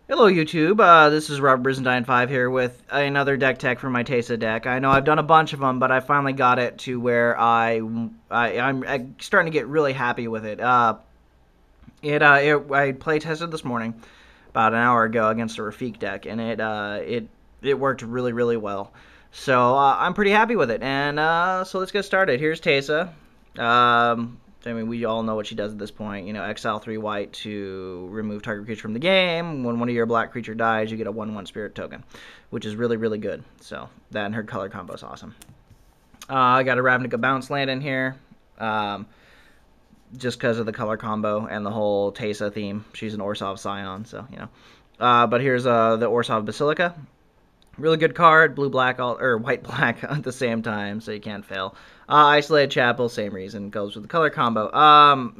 Hello YouTube, this is Rob Brizendine5 here with another deck tech for my Teysa deck. I know I've done a bunch of them, but I finally got it to where I'm starting to get really happy with it. I play tested this morning about an hour ago against a Rafiq deck, and it worked really well. So I'm pretty happy with it, and so let's get started. Here's Teysa. I mean, we all know what she does at this point. You know, exile 3 white to remove target creature from the game. When one of your black creature dies, you get a 1/1 spirit token, which is really good. So that and her color combo is awesome. I got a Ravnica bounce land in here, just because of the color combo and the whole Teysa theme. She's an Orzhov Scion, so you know. But here's the Orzhov Basilica. Really good card, blue-black, or white-black at the same time, so you can't fail. Isolated Chapel, same reason, goes with the color combo.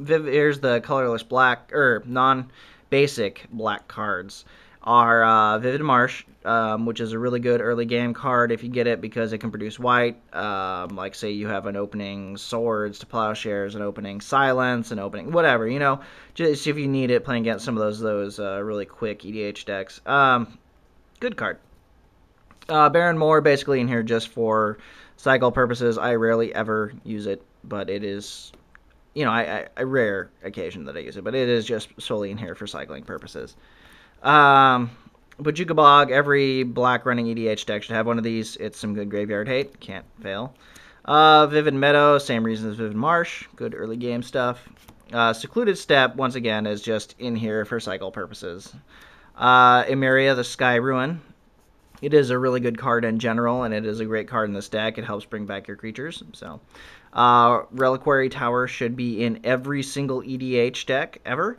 Here's the colorless black, or non-basic black cards. Are Vivid Marsh, which is a really good early game card if you get it because it can produce white. Like, say you have an opening Swords to Plowshares, an opening Silence, an opening whatever, you know, just if you need it playing against some of those really quick EDH decks. Good card. Baron Moore basically in here just for cycle purposes. I rarely ever use it, but it is, you know, a rare occasion that I use it, but it is just solely in here for cycling purposes. Bojuka Bog, every black running EDH deck should have one of these. It's some good graveyard hate, can't fail. Vivid Meadow, same reason as Vivid Marsh, good early game stuff. Secluded Steppe, once again, is just in here for cycle purposes. Emeria, the Sky Ruin. It is a really good card in general, and it is a great card in this deck. It helps bring back your creatures. So, Reliquary Tower should be in every single EDH deck ever.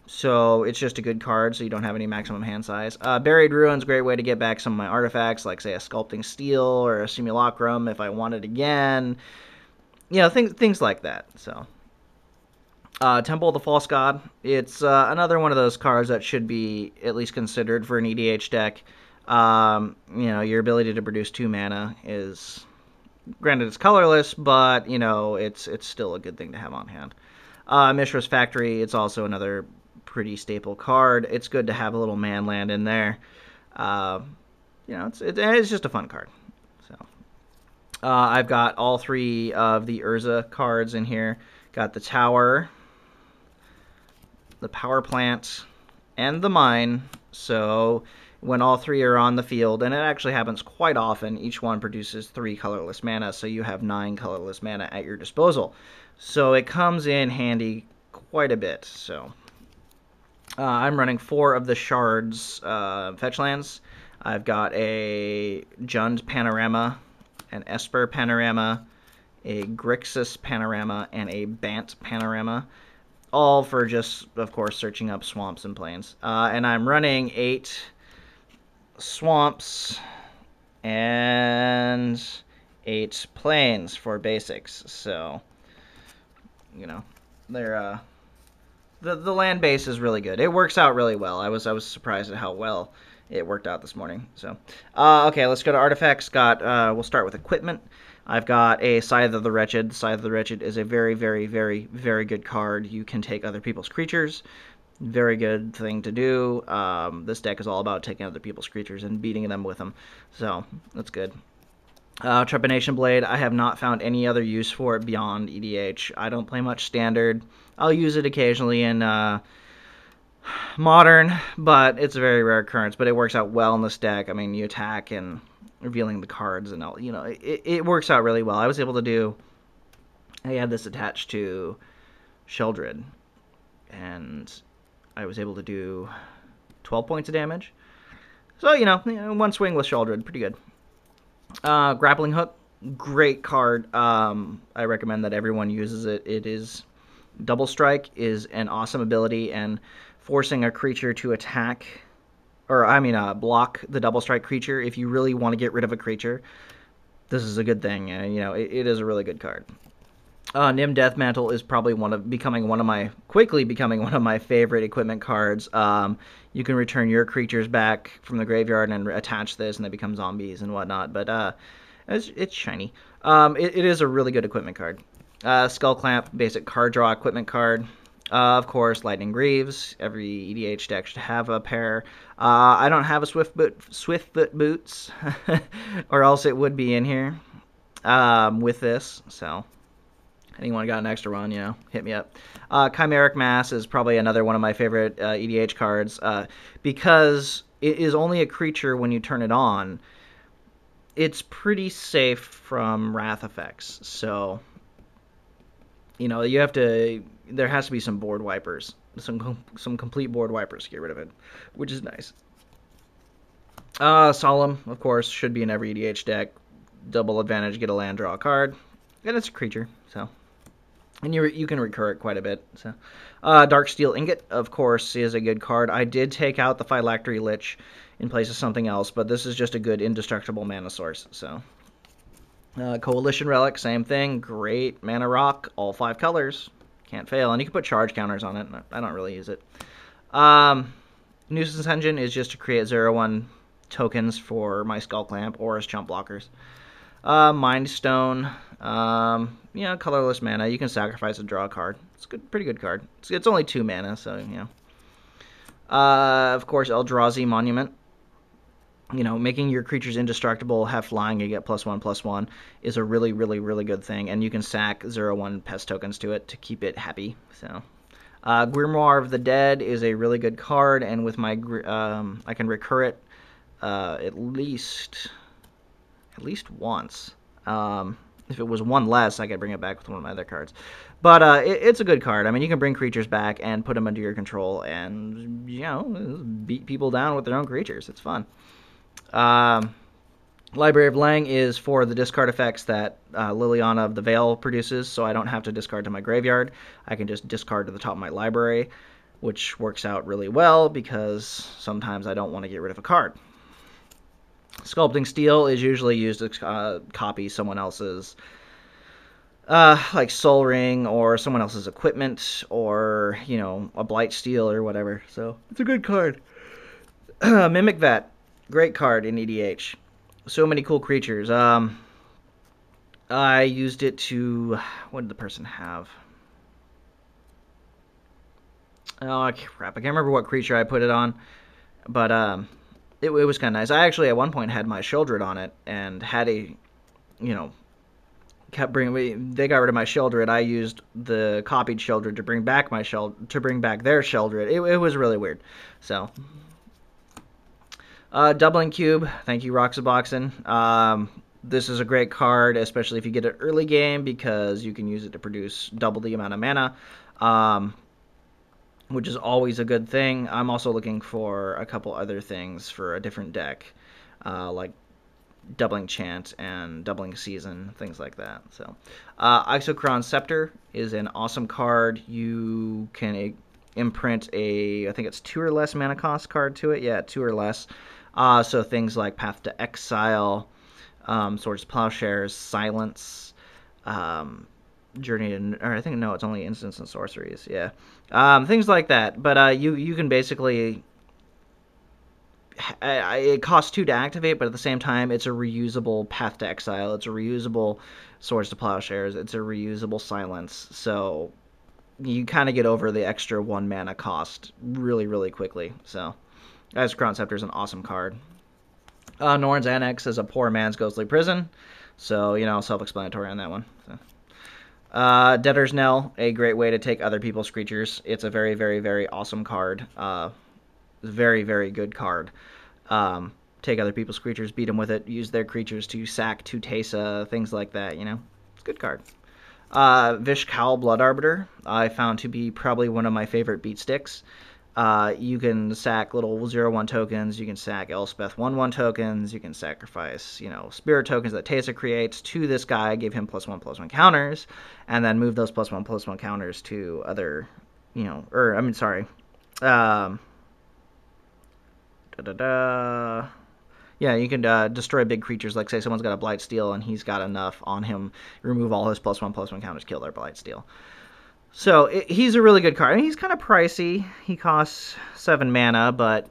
So, it's just a good card, so you don't have any maximum hand size. Buried Ruins, great way to get back some of my artifacts, like, say, a Sculpting Steel or a Simulacrum if I want it again. You know, things like that. So, Temple of the False God. It's another one of those cards that should be at least considered for an EDH deck. You know, your ability to produce 2 mana is, granted it's colorless, but, you know, it's still a good thing to have on hand. Mishra's Factory, it's also another pretty staple card. It's good to have a little man land in there. You know, it's just a fun card. So, I've got all 3 of the Urza cards in here. Got the Tower, the Power Plant, and the Mine. So when all 3 are on the field, and it actually happens quite often, each one produces 3 colorless mana, so you have 9 colorless mana at your disposal. So it comes in handy quite a bit. So I'm running 4 of the Shards fetch lands. I've got a Jund Panorama, an Esper Panorama, a Grixis Panorama, and a Bant Panorama. All for just, of course, searching up swamps and plains. And I'm running 8 swamps and 8 plains for basics. So, you know, they're the land base is really good. It works out really well. I was surprised at how well it worked out this morning. So, okay, let's go to artifacts. We'll start with equipment. I've got a Scythe of the Wretched. Scythe of the Wretched is a very good card. You can take other people's creatures. Very good thing to do. This deck is all about taking other people's creatures and beating them with them. So, that's good. Trepanation Blade, I have not found any other use for it beyond EDH. I don't play much Standard. I'll use it occasionally in Modern, but it's a very rare occurrence. But it works out well in this deck. I mean, you attack and revealing the cards and all. You know, it works out really well. I was able to do... I had this attached to Sheldred, and I was able to do 12 points of damage. So, you know, one swing with Sheldred, pretty good. Grappling Hook, great card. I recommend that everyone uses it. It is... Double Strike is an awesome ability, and forcing a creature to attack, or I mean block the Double Strike creature, if you really want to get rid of a creature, this is a good thing. You know, it is a really good card. Nim Deathmantle is probably quickly becoming one of my favorite equipment cards. You can return your creatures back from the graveyard and attach this, and they become zombies and whatnot. But it's shiny. It is a really good equipment card. Skull Clamp, basic card draw equipment card. Of course, Lightning Greaves. Every EDH deck should have a pair. I don't have a Swiftfoot Boots, or else it would be in here with this. So, anyone got an extra one, hit me up. Chimeric Mass is probably another one of my favorite EDH cards because it is only a creature when you turn it on. It's pretty safe from wrath effects, so you have to. There has to be some board wipers, some complete board wipers to get rid of it, which is nice. Solemn, of course, should be in every EDH deck. Double advantage, get a land, draw a card, and it's a creature, so. And you can recur it quite a bit. So, Darksteel Ingot, of course, is a good card. I did take out the Phylactery Lich in place of something else, but this is just a good indestructible mana source. So, Coalition Relic, same thing. Great mana rock, all 5 colors. Can't fail. And you can put charge counters on it. I don't really use it. Nuisance Engine is just to create 0/1 tokens for my Skull Clamp or as chump blockers. Mind Stone, colorless mana. You can sacrifice and draw a card. It's a pretty good card. It's only 2 mana, so, of course, Eldrazi Monument. Making your creatures indestructible, have flying, you get +1/+1 is a really, really, really good thing. And you can sack 0/1 pest tokens to it to keep it happy. So, Grimoire of the Dead is a really good card, and with my, I can recur it at least once. If it was 1 less, I could bring it back with one of my other cards. But it's a good card. I mean, you can bring creatures back and put them under your control and, beat people down with their own creatures. It's fun. Library of Lang is for the discard effects that Liliana of the Veil produces, so I don't have to discard to my graveyard. I can just discard to the top of my library, which works out really well because sometimes I don't want to get rid of a card. Sculpting Steel is usually used to copy someone else's, like Soul Ring or someone else's equipment or, a Blight Steel or whatever. So, it's a good card. Mimic Vet. Great card in EDH. So many cool creatures. I used it to... What did the person have? Oh, crap. I can't remember what creature I put it on. But it was kind of nice. I actually, at one point, had my Sheoldred on it. And had a... kept bringing... They got rid of my Sheoldred. I used the copied Sheoldred to bring back my their Sheoldred. It was really weird. So... Doubling Cube, thank you, Roxaboxen. This is a great card, especially if you get it early game, because you can use it to produce double the amount of mana, which is always a good thing. I'm also looking for a couple other things for a different deck, like doubling Chant and doubling Season, things like that. So, Isochron Scepter is an awesome card. You can imprint I think it's 2 or less mana cost card to it. Yeah, 2 or less. So things like Path to Exile, Swords to Plowshares, Silence, Journey to... Or I think, no, it's only instants and sorceries, yeah. Things like that. But you can basically... It costs 2 to activate, but at the same time, it's a reusable Path to Exile. It's a reusable Swords to Plowshares. It's a reusable Silence. So you kind of get over the extra 1 mana cost really, really quickly. So... Isochron Scepter is an awesome card. Norn's Annex is a poor man's ghostly prison. So, self-explanatory on that one. So. Debtor's Knell, a great way to take other people's creatures. It's a very, very, very awesome card. Very, very good card. Take other people's creatures, beat them with it, use their creatures to sack 2 Teysa, things like that, It's a good card. Vishkal Blood Arbiter, I found to be probably one of my favorite beat sticks. You can sack little 0/1 tokens, you can sack Elspeth 1/1 tokens, you can sacrifice, spirit tokens that Teysa creates to this guy, give him +1/+1 counters, and then move those +1/+1 counters to other, Yeah, you can destroy big creatures, like say someone's got a Blight Steel and he's got enough on him, remove all his +1/+1 counters, kill their Blight Steel. So, he's a really good card. I mean, he's kind of pricey. He costs 7 mana, but,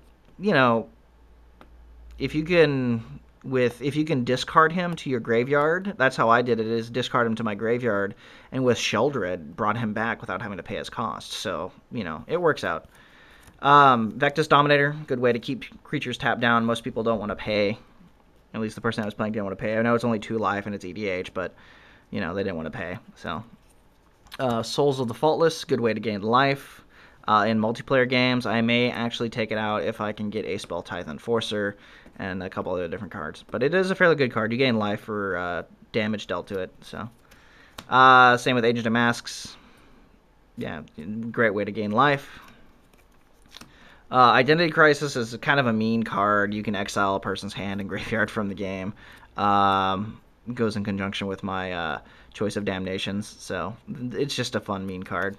if you can if you can discard him to your graveyard, that's how I did it, is discard him to my graveyard, and with Sheldred, brought him back without having to pay his cost. So, you know, it works out. Vectus Dominator, good way to keep creatures tapped down. Most people don't want to pay. At least the person I was playing didn't want to pay. I know it's only 2 life and it's EDH, but, you know, they didn't want to pay. So, Souls of the Faultless, good way to gain life. In multiplayer games, I may actually take it out if I can get a Spell Tithe Enforcer and a couple other different cards. But it is a fairly good card. You gain life for damage dealt to it. So, same with Agent of Masks. Yeah, great way to gain life. Identity Crisis is kind of a mean card. You can exile a person's hand and graveyard from the game. Goes in conjunction with my Choice of Damnations. So, it's just a fun, mean card.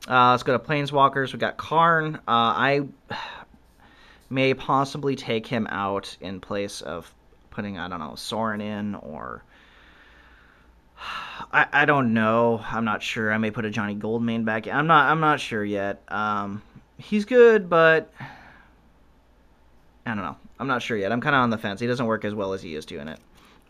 Let's go to Planeswalkers. We got Karn. I may possibly take him out in place of putting, I don't know, Sorin in, or I don't know. I'm not sure. I may put a Johnny Goldmane back. I'm not sure yet. He's good, but I don't know. I'm not sure yet. I'm kind of on the fence. He doesn't work as well as he used to in it.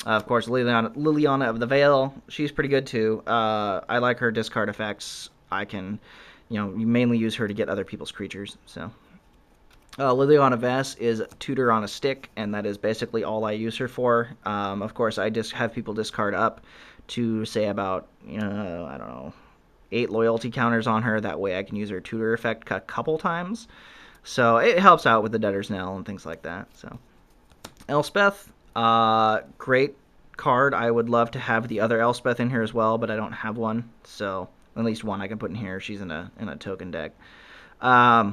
Of course, Liliana of the Veil. She's pretty good too. I like her discard effects. I can, you know, mainly use her to get other people's creatures. So, Liliana Vess is Tutor on a Stick, and that is basically all I use her for. Of course, I just have people discard up to say about, I don't know, 8 loyalty counters on her. That way I can use her Tutor effect a couple times. So it helps out with the Debtor's Knell and things like that. So, Elspeth, great card. I would love to have the other Elspeth in here as well, but I don't have one. So, at least one I can put in here. She's in a token deck. But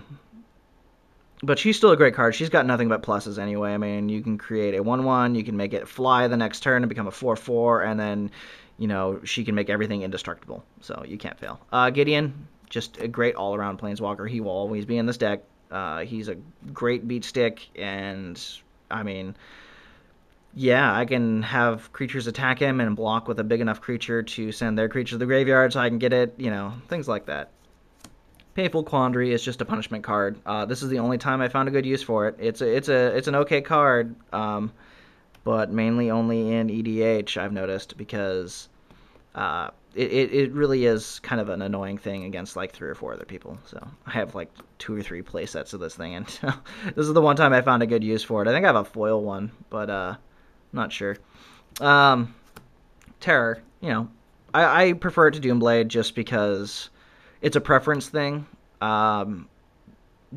she's still a great card. She's got nothing but pluses anyway. I mean, you can create a 1/1, you can make it fly the next turn and become a 4/4, and then, you know, she can make everything indestructible. So you can't fail. Gideon, just a great all-around Planeswalker. He will always be in this deck. He's a great beat stick, and, I mean, yeah, I can have creatures attack him and block with a big enough creature to send their creature to the graveyard so I can get it, you know, things like that. Painful Quandary is just a punishment card. This is the only time I found a good use for it. It's an okay card, but mainly only in EDH, I've noticed, because it really is kind of an annoying thing against like 3 or 4 other people. So I have like 2 or 3 play sets of this thing, and this is the one time I found a good use for it. I think I have a foil one, but not sure. Terror, you know, I prefer it to Doomblade just because it's a preference thing.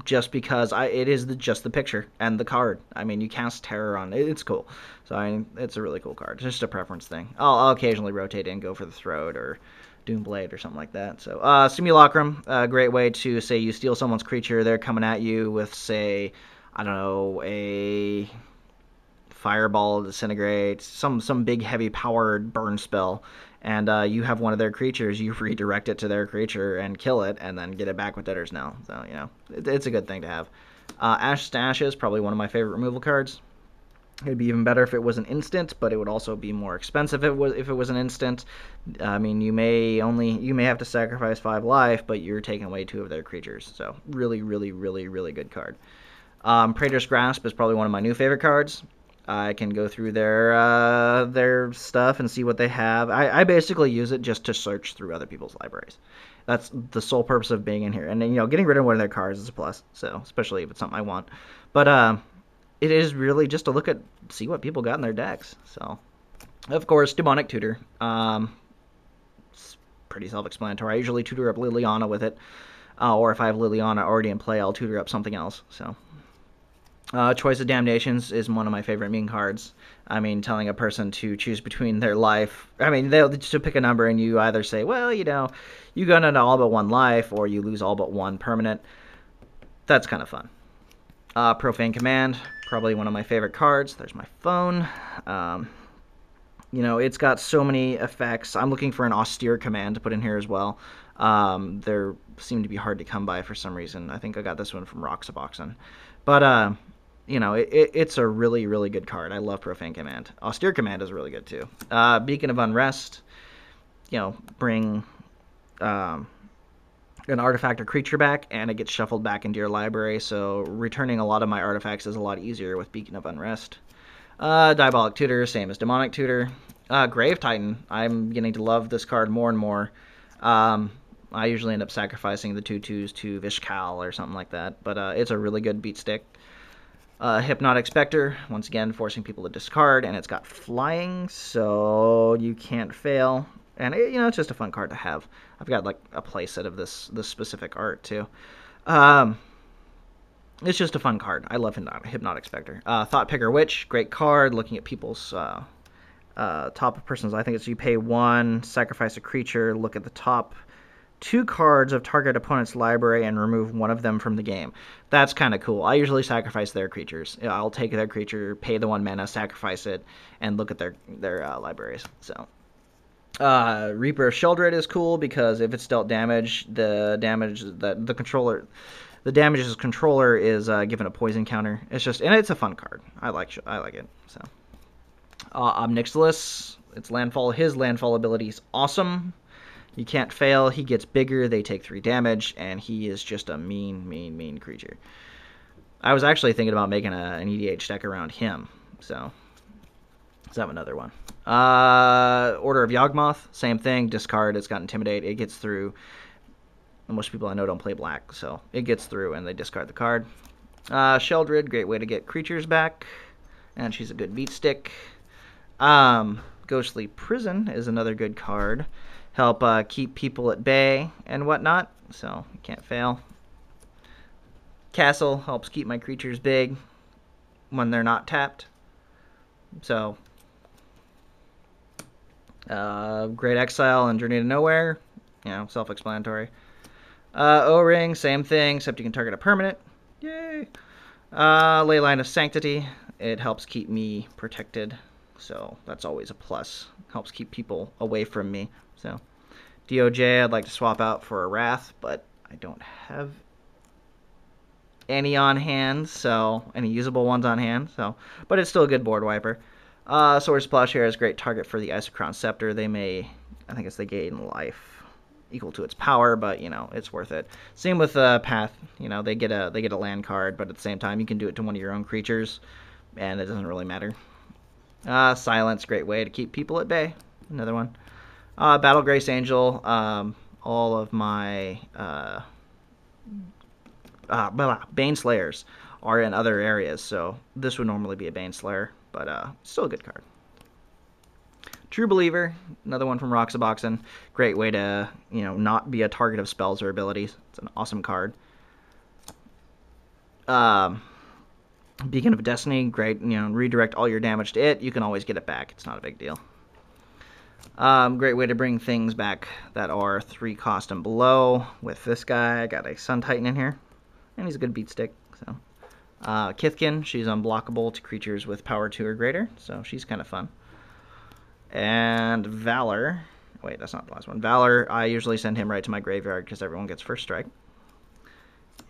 Just because it is just the picture and the card. I mean, you cast Terror on it. It's cool. So, I mean, it's a really cool card. It's just a preference thing. I'll occasionally rotate in, go for the Throat or Doomblade or something like that. So, Simulacrum, a great way to, say, you steal someone's creature. They're coming at you with, say, I don't know, a Fireball, Disintegrate, some big heavy powered burn spell, and you have one of their creatures, you redirect it to their creature and kill it, and then get it back with Debtor's Knell. So, you know, it's a good thing to have. Ash to Ashes, probably one of my favorite removal cards. It'd be even better if it was an instant, but it would also be more expensive if it was an instant. I mean, you may have to sacrifice 5 life, but you're taking away 2 of their creatures. So, really, really, really, really good card. Praetor's Grasp is probably one of my new favorite cards. I can go through their stuff and see what they have. I basically use it just to search through other people's libraries. That's the sole purpose of being in here. And then, you know, getting rid of one of their cards is a plus. So, especially if it's something I want. But it is really just to see what people got in their decks. So, of course, Demonic Tutor. It's pretty self-explanatory. I usually tutor up Liliana with it. Or if I have Liliana already in play, I'll tutor up something else. So, Choice of Damnations is one of my favorite mean cards. I mean, telling a person to choose between their life. I mean, they'll just pick a number and you either say, well, you know, you go into all but 1 life, or you lose all but 1 permanent. That's kind of fun. Profane Command, probably one of my favorite cards. There's my phone. You know, it's got so many effects. I'm looking for an Austere Command to put in here as well. They seem to be hard to come by for some reason. I think I got this one from Roxaboxen. But, you know, it's a really, really good card. I love Profane Command. Austere Command is really good, too. Beacon of Unrest, you know, bring an artifact or creature back, and it gets shuffled back into your library, so returning a lot of my artifacts is a lot easier with Beacon of Unrest. Diabolic Tutor, same as Demonic Tutor. Grave Titan, I'm beginning to love this card more and more. I usually end up sacrificing the 2/2s to Vishkal or something like that, but it's a really good beat stick. Hypnotic Spectre, once again, forcing people to discard, and it's got flying, so you can't fail. And, it's just a fun card to have. I've got, like, a playset of this specific art, too. It's just a fun card. I love Hypnotic Spectre. Thought Picker Witch, great card, looking at people's top of person's. I think it's you pay 1, sacrifice a creature, look at the top 2 cards of target opponent's library and remove one of them from the game. That's kind of cool. I usually sacrifice their creatures. I'll take their creature, pay the 1 mana, sacrifice it, and look at their libraries. So, Reaper of Sheldred is cool because if it's dealt damage, the damage's controller is given a poison counter. And it's a fun card. I like it. So, Omnixilus, his landfall ability is awesome. You can't fail. He gets bigger. They take 3 damage, and he is just a mean creature. I was actually thinking about making an EDH deck around him. So, let's have another one. Order of Yawgmoth, same thing. Discard. It's got Intimidate. It gets through. Most people I know don't play black, so it gets through, and they discard the card. Sheldred, great way to get creatures back, and she's a good beat stick. Ghostly Prison is another good card. Help keep people at bay and whatnot, so you can't fail. Castle helps keep my creatures big when they're not tapped. So, Great Exile and Journey to Nowhere, self-explanatory. O-Ring, same thing, except you can target a permanent. Yay! Leyline of Sanctity, it helps keep me protected, so that's always a plus. Helps keep people away from me. So, DOJ I'd like to swap out for a Wrath, but I don't have any on hand, so any usable ones on hand, so but it's still a good board wiper. Swords Plowshare is a great target for the Isochron Scepter. I think they gain life equal to its power, but it's worth it. Same with Path, they get a land card, but at the same time you can do it to one of your own creatures, and it doesn't really matter. Silence, great way to keep people at bay. Another one. Battle Grace Angel, all of my Bane Slayers are in other areas, so this would normally be a Bane Slayer, but still a good card. True Believer, another one from Roxaboxen, great way to not be a target of spells or abilities. It's an awesome card. Beacon of Destiny, great, redirect all your damage to it. You can always get it back. It's not a big deal. Great way to bring things back that are 3 cost and below. With this guy, I got a Sun Titan in here, and he's a good beat stick. So, Kithkin, she's unblockable to creatures with power 2 or greater, so she's kind of fun. And Valor, wait, that's not the last one. Valor, I usually send him right to my graveyard because everyone gets first strike.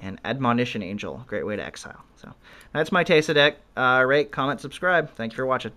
And Admonition Angel, great way to exile. So that's my Teysa deck. Rate, comment, subscribe. Thank you for watching.